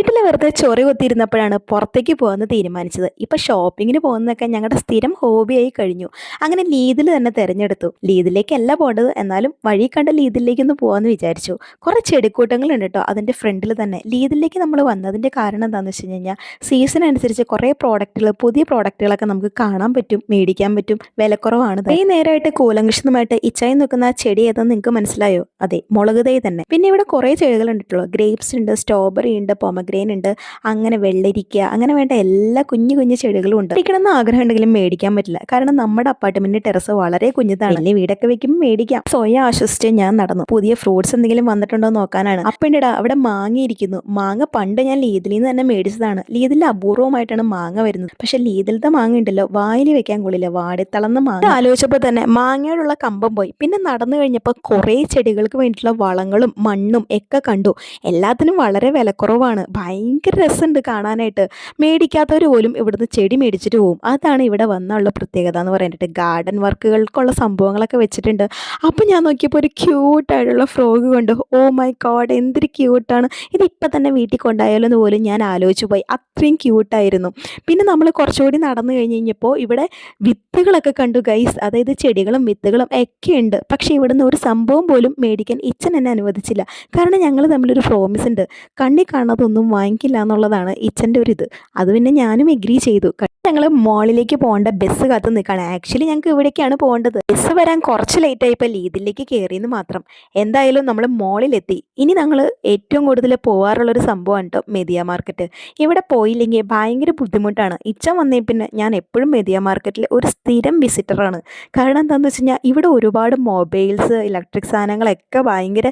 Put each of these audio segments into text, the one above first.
വീട്ടിൽ വെറുതെ ചൊറി കുത്തിയിരുന്നപ്പോഴാണ് പുറത്തേക്ക് പോകാമെന്ന് തീരുമാനിച്ചത്. ഇപ്പം ഷോപ്പിങ്ങിന് പോകുന്നതൊക്കെ ഞങ്ങളുടെ സ്ഥിരം ഹോബിയായി കഴിഞ്ഞു. അങ്ങനെ ലീദിൽ തന്നെ തിരഞ്ഞെടുത്തു. ലീദിലേക്കല്ല പോകേണ്ടത്, എന്നാലും വഴി കണ്ട ലീദിലേക്കൊന്ന് പോകാമെന്ന് വിചാരിച്ചു. കുറേ ചെടിക്കൂട്ടങ്ങളുണ്ട് കേട്ടോ അതിൻ്റെ ഫ്രണ്ടിൽ തന്നെ. ലീദിലേക്ക് നമ്മൾ വന്നതിൻ്റെ കാരണം എന്താണെന്ന് വെച്ച് കഴിഞ്ഞാൽ സീസൺ അനുസരിച്ച് കുറേ പ്രോഡക്റ്റുകൾ, പുതിയ പ്രോഡക്റ്റുകളൊക്കെ നമുക്ക് കാണാൻ പറ്റും, മേടിക്കാൻ പറ്റും, വിലക്കുറവാണ്. ഈ നേരമായിട്ട് കൂലങ്കൃഷ്ണമായിട്ട് ഇച്ചായി നിൽക്കുന്ന ആ ചെടി ഏതെന്ന് നിങ്ങൾക്ക് മനസ്സിലായോ? അതെ, മുളക് തൈ തന്നെ. പിന്നെ ഇവിടെ കുറേ ചെടികളുണ്ട് കേട്ടോ. ഗ്രേപ്സ് ഉണ്ട്, സ്ട്രോബെറി ഉണ്ട്, പൊമഗ്രെയിൻ ഉണ്ട്, അങ്ങനെ വെള്ളരിക്ക, അങ്ങനെ വേണ്ട എല്ലാ കുഞ്ഞു കുഞ്ഞു ചെടികളും ഉണ്ട്. മേടിക്കണമെന്ന് ആഗ്രഹം ഉണ്ടെങ്കിലും മേടിക്കാൻ പറ്റില്ല, കാരണം നമ്മുടെ അപ്പാർട്ട്മെന്റിന്റെ ടെറസ് വളരെ കുഞ്ഞതാണ്. വലിയ വീടൊക്കെ വെക്കുമ്പോൾ മേടിക്കാം. സ്വയം ആശ്വസിച്ച് ഞാൻ നടന്നു. പുതിയ ഫ്രൂട്ട്സ് എന്തെങ്കിലും വന്നിട്ടുണ്ടോ നോക്കാനാണ്. അപ്പൻ്റെടാ അവിടെ മാങ്ങ ഇരിക്കുന്നു. മാങ്ങ പണ്ട് ഞാൻ ലീദിൽ നിന്ന് തന്നെ മേടിച്ചതാണ്. ലീദിൽ അപൂർവമായിട്ടാണ് മാങ്ങ വരുന്നത്. പക്ഷെ ലീദിലത്തെ മാങ്ങ ഉണ്ടല്ലോ, വായിൽ വെക്കാൻ കൊള്ളില്ല, വാടിത്തളർന്ന മാങ്ങ. ആലോചിച്ചപ്പോൾ തന്നെ മാങ്ങയോടുള്ള കമ്പം പോയി. പിന്നെ നടന്നു കഴിഞ്ഞപ്പോൾ കുറേ ചെടികൾക്ക് വേണ്ടിയിട്ടുള്ള വളങ്ങളും മണ്ണും ഒക്കെ കണ്ടു. എല്ലാത്തിനും വളരെ വിലക്കുറവാണ്. ഭയങ്കര രസമുണ്ട് കാണാനായിട്ട്. മേടിക്കാത്തവർ പോലും ഇവിടുന്ന് ചെടി മേടിച്ചിട്ട് പോകും. അതാണ് ഇവിടെ വന്നുള്ള പ്രത്യേകത എന്ന് പറയാനായിട്ട്. ഗാർഡൻ വർക്കുകൾക്കുള്ള സംഭവങ്ങളൊക്കെ വെച്ചിട്ടുണ്ട്. അപ്പം ഞാൻ നോക്കിയപ്പോൾ ഒരു ക്യൂട്ടായിട്ടുള്ള ഫ്രോഗ് കൊണ്ട്, ഓ മൈ ഗോഡ്, എന്തൊരു ക്യൂട്ടാണ് ഇത്. ഇപ്പം തന്നെ വീട്ടിൽ കൊണ്ടായാലോ എന്ന് പോലും ഞാൻ ആലോചിച്ചു പോയി. അത്രയും ക്യൂട്ടായിരുന്നു. പിന്നെ നമ്മൾ കുറച്ചുകൂടി നടന്നു കഴിഞ്ഞപ്പോൾ ഇവിടെ വിത്തുകളൊക്കെ കണ്ടു ഗൈസ്. അതായത് ചെടികളും വിത്തുകളും ഒക്കെ ഉണ്ട്. പക്ഷേ ഇവിടുന്ന് ഒരു സംഭവം പോലും മേടിക്കാൻ ഇച്ഛൻ എന്നെ അനുവദിച്ചില്ല. കാരണം ഞങ്ങൾ തമ്മിലൊരു പ്രോമിസ് ഉണ്ട്, കണ്ണി കാണാതൊന്നും വാങ്ങിക്കില്ല എന്നുള്ളതാണ് ഇച്ഛൻ്റെ ഒരു ഇത്. അത് പിന്നെ ഞാനും എഗ്രി ചെയ്തു. ഞങ്ങൾ മോളിലേക്ക് പോകേണ്ട ബസ് കാത്ത് നിൽക്കുകയാണ്. ആക്ച്വലി ഞങ്ങൾക്ക് ഇവിടേക്കാണ് പോകേണ്ടത്. ബസ് വരാൻ കുറച്ച് ലേറ്റ് ആയപ്പോൾ ലീദിലേക്ക് കയറിയെന്ന് മാത്രം. എന്തായാലും നമ്മൾ മോളിലെത്തി. ഇനി ഞങ്ങൾ ഏറ്റവും കൂടുതൽ പോകാറുള്ളൊരു സംഭവമാണ് കേട്ടോ മെദിയ മാർക്കറ്റ്. ഇവിടെ പോയില്ലെങ്കിൽ ഭയങ്കര ബുദ്ധിമുട്ടാണ്. ഇച്ഛൻ വന്നേ പിന്നെ ഞാൻ എപ്പോഴും മെദിയ മാർക്കറ്റിൽ ഒരു സ്ഥിരം വിസിറ്ററാണ്. കാരണം എന്താണെന്ന് വെച്ച് കഴിഞ്ഞാൽ ഇവിടെ ഒരുപാട് മൊബൈൽസ്, ഇലക്ട്രിക് സാധനങ്ങളൊക്കെ ഭയങ്കര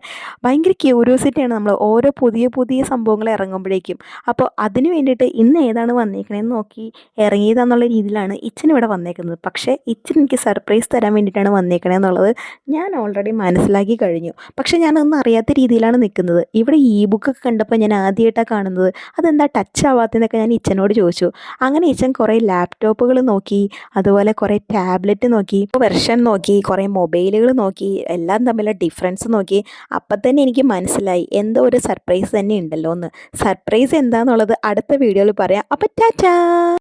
ഭയങ്കര ക്യൂരിയോസിറ്റിയാണ് നമ്മൾ ഓരോ പുതിയ പുതിയ സംഭവങ്ങൾ ഇറങ്ങുമ്പോഴേക്കും. അപ്പോൾ അതിന് വേണ്ടിയിട്ട് ഇന്ന് ഏതാണ് വന്നേക്കണേന്ന് നോക്കി ഇറങ്ങിയതാന്നുള്ള രീതിയിലാണ് ഇച്ഛൻ ഇവിടെ വന്നേക്കുന്നത്. പക്ഷേ ഇച്ഛൻ എനിക്ക് സർപ്രൈസ് തരാൻ വേണ്ടിയിട്ടാണ് വന്നേക്കണേന്നുള്ളത് ഞാൻ ഓൾറെഡി മനസ്സിലാക്കി കഴിഞ്ഞു. പക്ഷേ ഞാനൊന്നും അറിയാത്ത രീതിയിലാണ് നിൽക്കുന്നത്. ഇവിടെ ഇ ബുക്കൊക്കെ കണ്ടപ്പോൾ ഞാൻ ആദ്യമായിട്ടാണ് കാണുന്നത്. അതെന്താ ടച്ച് ആവാത്തതെന്നൊക്കെ ഞാൻ ഇച്ഛനോട് ചോദിച്ചു. അങ്ങനെ ഇച്ഛൻ കുറേ ലാപ്ടോപ്പുകൾ നോക്കി, അതുപോലെ കുറേ ടാബ്ലറ്റ് നോക്കി, വെർഷൻ നോക്കി, കുറേ മൊബൈലുകൾ നോക്കി, എല്ലാം തമ്മിലുള്ള ഡിഫറൻസ് നോക്കി. അപ്പം തന്നെ എനിക്ക് മനസ്സിലായി എന്തോ ഒരു സർപ്രൈസ് തന്നെ ഉണ്ടല്ലോ എന്ന്. സർപ്രൈസ് എന്താണെന്നുള്ളത് അടുത്ത വീഡിയോയിൽ പറയാം. അപ്പം ടാറ്റാ.